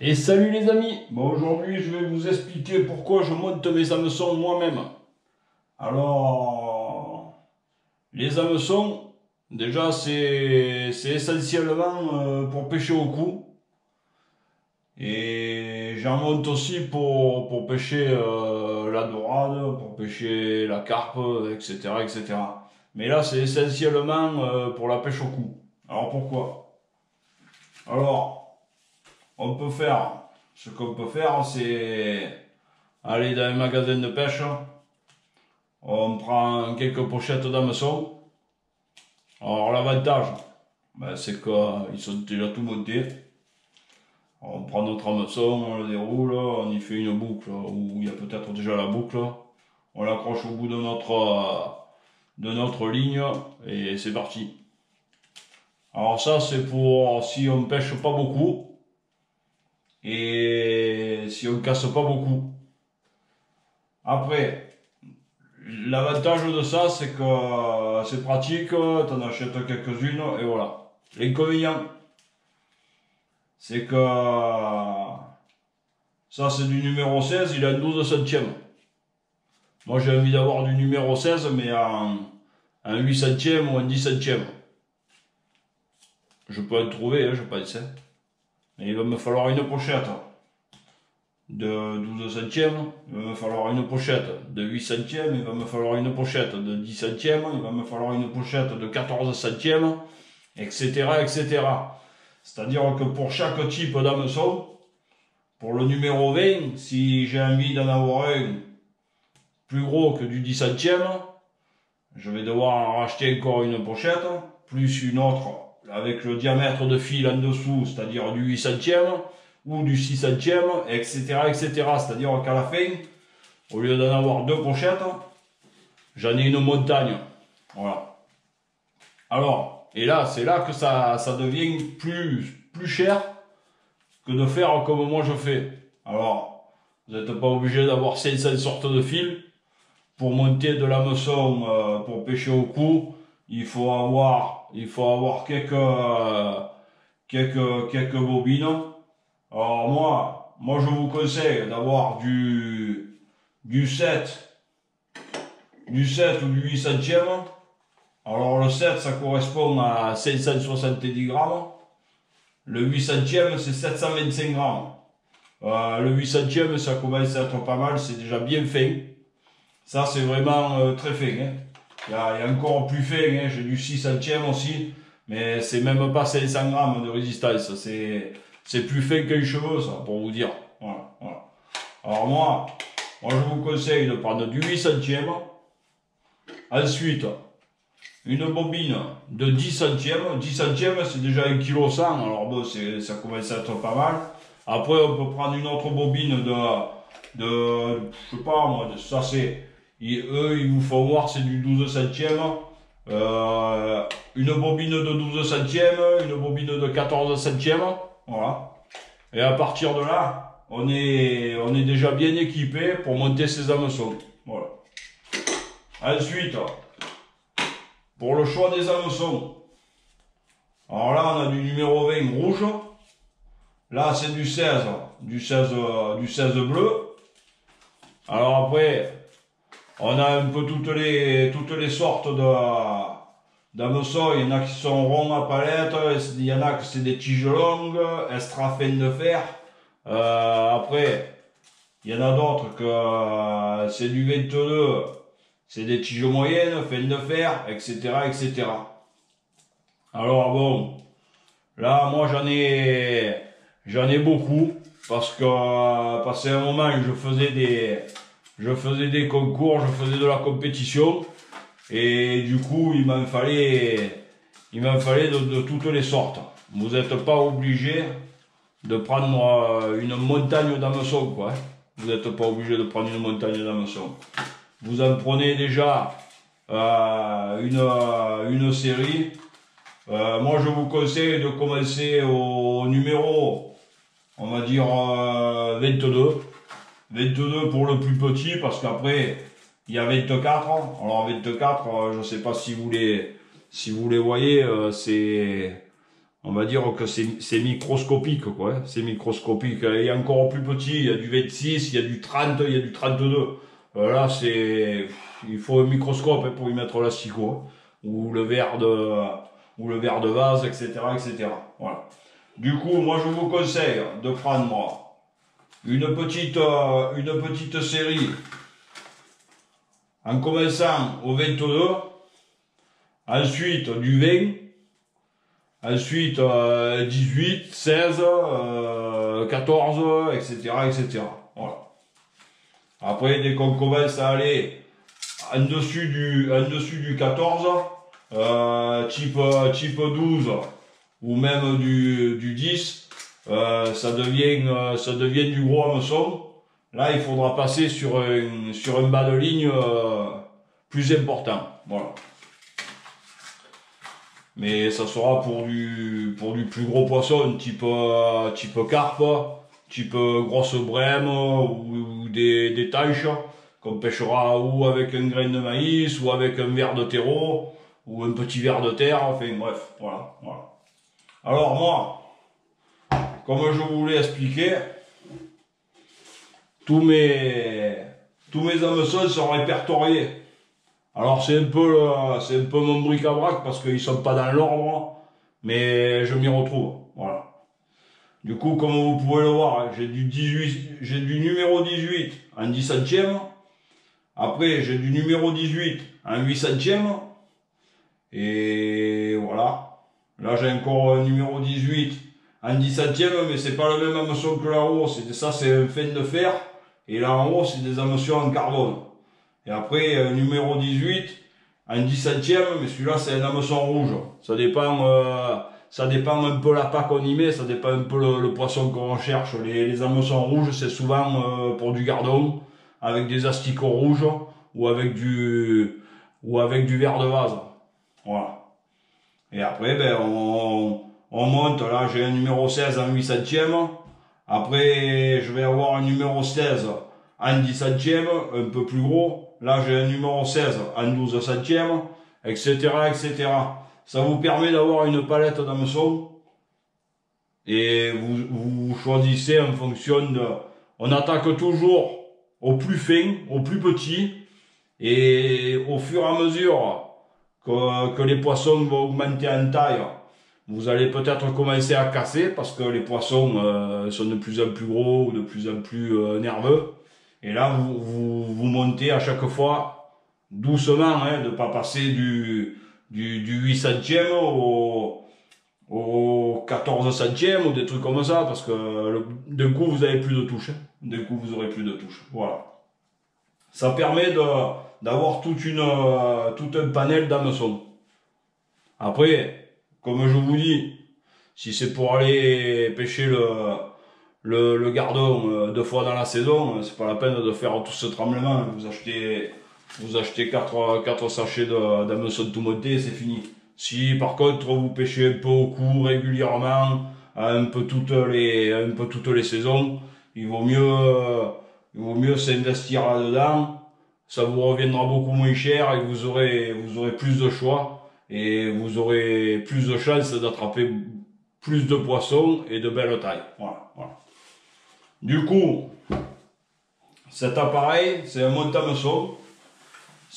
Et salut les amis. Bon, aujourd'hui je vais vous expliquer pourquoi je monte mes hameçons moi-même. Alors, les hameçons, déjà c'est essentiellement pour pêcher au cou. Et j'en monte aussi pour pêcher la dorade, pour pêcher la carpe, etc., etc. Mais là c'est essentiellement pour la pêche au cou. Alors pourquoi? Alors, ce qu'on peut faire, c'est aller dans un magasin de pêche, on prend quelques pochettes d'hameçons. Alors l'avantage, c'est qu'ils sont déjà tout montés. On prend notre hameçon, on le déroule, on y fait une boucle, où il y a peut-être déjà la boucle. On l'accroche au bout de notre ligne, et c'est parti. Alors ça, c'est pour si on pêche pas beaucoup. Et si on casse pas beaucoup. Après, l'avantage de ça, c'est que c'est pratique, t'en achètes quelques-unes et voilà. L'inconvénient, c'est que ça c'est du numéro 16, il a 12 centièmes. Moi j'ai envie d'avoir du numéro 16, mais en 8 centièmes ou en 10 centièmes. Je peux en trouver, je pense. Et il va me falloir une pochette de 12 centièmes, il va me falloir une pochette de 8 centièmes, il va me falloir une pochette de 10 centièmes, il va me falloir une pochette de 14 centièmes, etc., etc. C'est-à-dire que pour chaque type d'hameçon, pour le numéro 20, si j'ai envie d'en avoir un plus gros que du 10 centièmes, je vais devoir en racheter encore une pochette, plus une autre avec le diamètre de fil en dessous, c'est-à-dire du 8 centièmes, ou du 6 centièmes, etc., etc. C'est-à-dire qu'à la fin, au lieu d'en avoir deux pochettes, j'en ai une montagne. Voilà. Alors, et là, c'est là que ça devient plus cher que de faire comme moi je fais. Alors, vous n'êtes pas obligé d'avoir 500 sortes de fils. Pour monter de l'hameçon pour pêcher au cou, il faut avoir quelques bobines. Alors moi je vous conseille d'avoir du 7 ou du 8 centièmes. Alors le 7 ça correspond à 570 grammes. Le 8 centièmes c'est 725 grammes. Le 8 centièmes ça commence à être pas mal, c'est déjà bien fin. Ça c'est vraiment très fin. Hein. Il y a encore plus fin, hein. J'ai du 6 centièmes aussi. Mais c'est même pas 500 grammes de résistance. C'est plus fin qu'un cheveu, ça, pour vous dire. Voilà, voilà. Alors moi, je vous conseille de prendre du 8 centièmes. Ensuite, une bobine de 10 centièmes. 10 centièmes, c'est déjà 1,1 kg. Alors bon, ça commence à être pas mal. Après, on peut prendre une autre bobine je sais pas moi, ça c'est... Eux, ils vous font voir, c'est du 12 centièmes. Une bobine de 12 centièmes, une bobine de 14 centièmes. Voilà. Et à partir de là, on est déjà bien équipé pour monter ces hameçons. Voilà. Ensuite, pour le choix des hameçons, alors là, on a du numéro 20 rouge. Là, c'est du 16 bleu. Alors après, on a un peu toutes les sortes d'hameçons. Il y en a qui sont ronds à palette, il y en a que c'est des tiges longues, extra fin de fer. Après, il y en a d'autres que c'est du 22, c'est des tiges moyennes, fin de fer, etc., etc. Alors bon, là moi j'en ai beaucoup parce que passé un moment je faisais des concours, je faisais de la compétition et du coup il m'en fallait de toutes les sortes. Vous n'êtes pas obligé de prendre une montagne d'hameçons, quoi. Vous n'êtes pas obligé de prendre une montagne d'hameçons. Vous en prenez déjà une série. Moi je vous conseille de commencer au numéro, on va dire 22. 22 pour le plus petit, parce qu'après, il y a 24. Alors 24, je ne sais pas si vous les voyez, c'est On va dire que c'est microscopique, quoi. Hein. C'est microscopique. Il y a encore plus petit, il y a du 26, il y a du 30, il y a du 32. Là, il faut un microscope hein, pour y mettre l'asticot. Hein. Ou le verre de vase, etc., etc. Voilà. Du coup, moi, je vous conseille de prendre une petite série en commençant au 22, ensuite du 20, ensuite 18, 16, 14, etc., etc. Voilà. Après, dès qu'on commence à aller en dessus du 14, type 12 ou même du 10, ça devient du gros hameçon. Là, il faudra passer sur un bas de ligne plus important. Voilà. Mais ça sera pour du plus gros poisson, type carpe, type grosse brème ou des tailles qu'on pêchera ou avec un grain de maïs ou avec un verre de terreau ou un petit verre de terre, enfin bref, voilà. Alors moi, comme je vous l'ai expliqué, tous mes hameçons sont répertoriés. Alors c'est un peu mon bric-à-brac parce qu'ils sont pas dans l'ordre, mais je m'y retrouve. Voilà. Du coup, comme vous pouvez le voir, j'ai du numéro 18 en 10 centièmes. Après, j'ai du numéro 18 en 8 centièmes. Et voilà. Là, j'ai encore un numéro 18 en 10 centièmes, mais c'est pas le même hameçon que là-haut. Ça, c'est un fin de fer. Et là en haut, c'est des hameçons en carbone. Et après, numéro 18, en 10 centièmes, mais celui-là, c'est un hameçon rouge. Ça dépend un peu la pack qu'on y met, ça dépend un peu le poisson qu'on cherche. Les hameçons rouges, c'est souvent pour du gardon, avec des asticots rouges, ou avec du verre de vase. Voilà. Et après, ben, on monte. Là, j'ai un numéro 16 en 8 centièmes. Après, je vais avoir un numéro 16 en 10 centièmes, un peu plus gros. Là, j'ai un numéro 16 en 12 centièmes, etc., etc. Ça vous permet d'avoir une palette d'hameçons et vous choisissez en fonction de... On attaque toujours au plus fin, au plus petit, et au fur et à mesure que les poissons vont augmenter en taille, vous allez peut-être commencer à casser parce que les poissons sont de plus en plus gros ou de plus en plus nerveux. Et là, vous montez à chaque fois doucement, hein, de ne pas passer du 8 centième au 14 centième ou des trucs comme ça, parce que d'un coup, vous n'avez plus de touche. Hein. D'un coup, vous aurez plus de touche. Voilà. Ça permet d'avoir tout un panel d'hameçons. Après, comme je vous dis, si c'est pour aller pêcher le gardon 2 fois dans la saison, c'est pas la peine de faire tout ce tremblement. Vous achetez 4 sachets d'hameçon tout monté, c'est fini. Si par contre vous pêchez un peu au cours régulièrement, un peu toutes les saisons, il vaut mieux s'investir là-dedans. Ça vous reviendra beaucoup moins cher et vous aurez plus de choix et vous aurez plus de chances d'attraper plus de poissons et de belles tailles. Voilà. Du coup, cet appareil, c'est un monte-hameçon.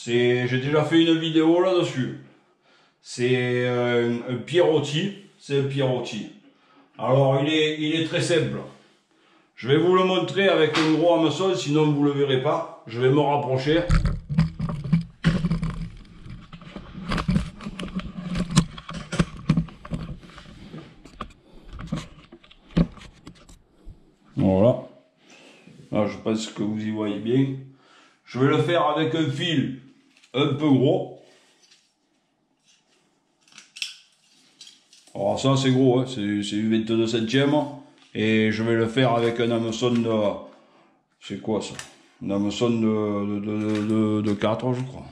J'ai déjà fait une vidéo là-dessus. C'est un Pierotti. C'est un Pierotti. Alors, il est très simple. Je vais vous le montrer avec un gros hameçon, sinon vous ne le verrez pas. Je vais me rapprocher. Voilà. Là, je pense que vous y voyez bien. Je vais le faire avec un fil un peu gros. Alors ça, c'est gros, hein. C'est du 22 centièmes. Et je vais le faire avec un hameçon de... C'est quoi ça? Un hameçon de 4, je crois.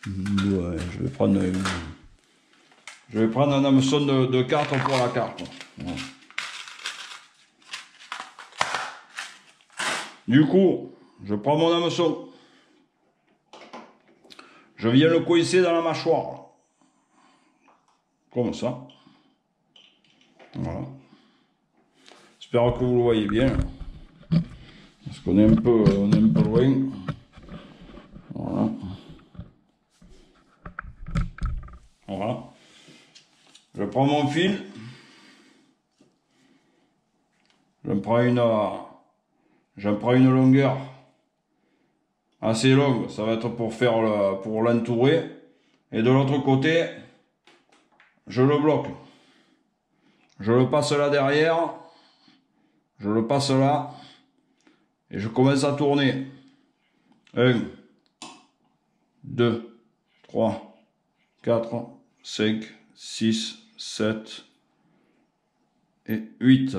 Ouais, je vais prendre un hameçon de 4 pour la carte. Ouais. Du coup, je prends mon hameçon. Je viens le coincer dans la mâchoire. Comme ça. Voilà. J'espère que vous le voyez bien. Parce qu'on est un peu loin. Voilà. Voilà. Je prends mon fil. J'en prends une longueur assez longue. Ça va être pour l'entourer. Et de l'autre côté, je le bloque. Je le passe là derrière. Je le passe là. Et je commence à tourner. 1, 2, 3, 4, 5, 6, 7 et 8.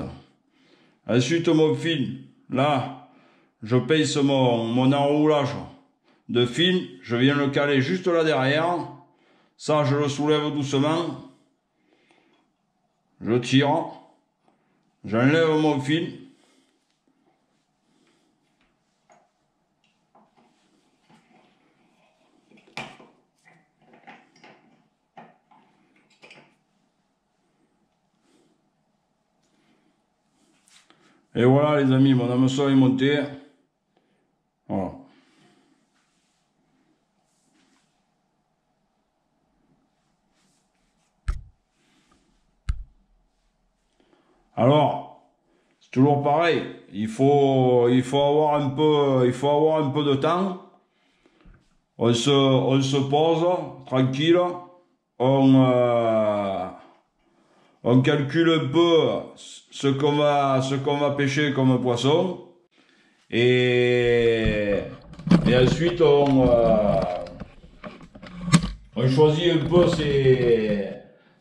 Ensuite, mon fil, là, je pince mon enroulage de fil. Je viens le caler juste là derrière. Ça, je le soulève doucement. Je tire. J'enlève mon fil. Et voilà les amis, mon hameçon est monté. Voilà. Alors, c'est toujours pareil. Il faut avoir un peu de temps. On se pose tranquille. On calcule un peu ce qu'on va pêcher comme poisson. Et ensuite, on choisit un peu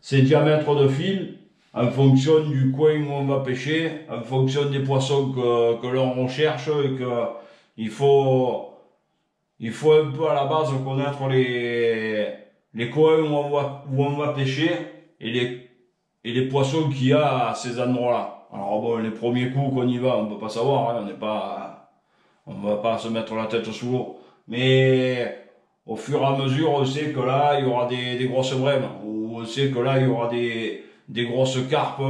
ses diamètres de fil en fonction du coin où on va pêcher, en fonction des poissons que l'on recherche et que il faut un peu à la base connaître les coins où on va pêcher et les poissons qu'il y a à ces endroits-là. Alors bon, les premiers coups qu'on y va, on peut pas savoir, hein, on va pas se mettre la tête sous l'eau. Mais au fur et à mesure, on sait que là, il y aura des grosses brèmes, ou on sait que là, il y aura des grosses carpes,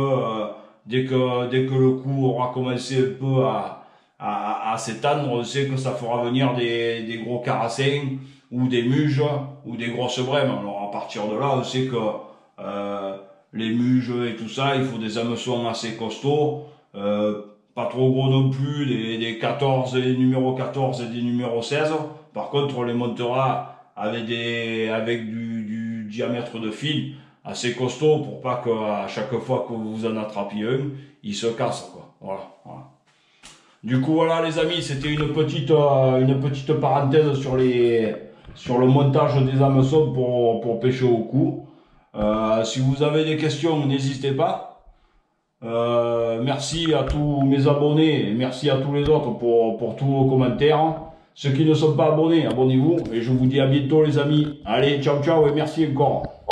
dès que le coup aura commencé un peu à s'étendre, on sait que ça fera venir des gros carassins, ou des muges, ou des grosses brèmes. Alors à partir de là, on sait que les muges et tout ça, il faut des hameçons assez costauds, pas trop gros non plus, des 14, des numéros 14 et des numéros 16. Par contre, on les montera avec du diamètre de fil assez costaud pour pas qu'à chaque fois que vous en attrapiez un, il se casse, quoi. Voilà. Du coup, voilà les amis, c'était une petite parenthèse sur le montage des hameçons pour pêcher au cou. Si vous avez des questions, n'hésitez pas. Merci à tous mes abonnés et merci à tous les autres pour tous vos commentaires. Ceux qui ne sont pas abonnés, abonnez-vous et je vous dis à bientôt les amis. Allez, ciao ciao et merci encore.